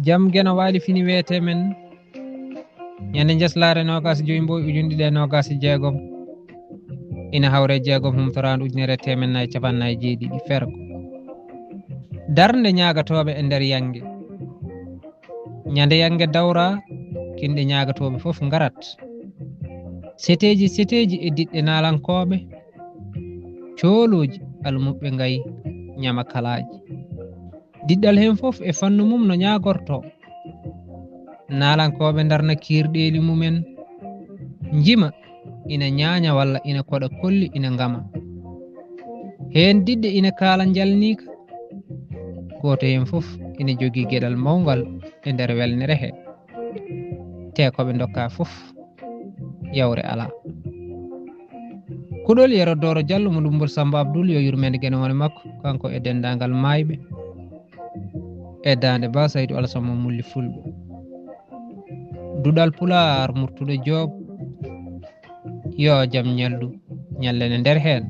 jam gena wali fini wete men ñande jaslare nogas joyimbo ujundi de nogas jeegom ina hawre jeegom humtorandu ujunere temen nay capannay jeeɗiɗi fergo darnde ñagatoɓe e nder yange ñande yange dawra kinɗe ñagatoɓe fof ngarat seteji e diɗɗe nalankoɓe cooloji almuɓɓe ngayi ñama kalaji diɗɗal hen fof e fannu mum no ñagorto nalankoɓe darna kirɗeli mumen jima ina ñaña walla ina koɗa kolli ina ngama hen diɗɗe ina kala jalnika goto hen fof ina jogui gueɗal mawgal e nder welnere he te koɓe dokka fof yawre ala kuɗol yerodoro Diallo mo Dumbul Samba Abdoul yo yurmede gene wone makko kanko e dendagal mayɓe e dande Ba Saydou Alassane Mulli Fulɓe duɗal Pular Murtuɗo Diop yo jaam ñallu ñallene nder hen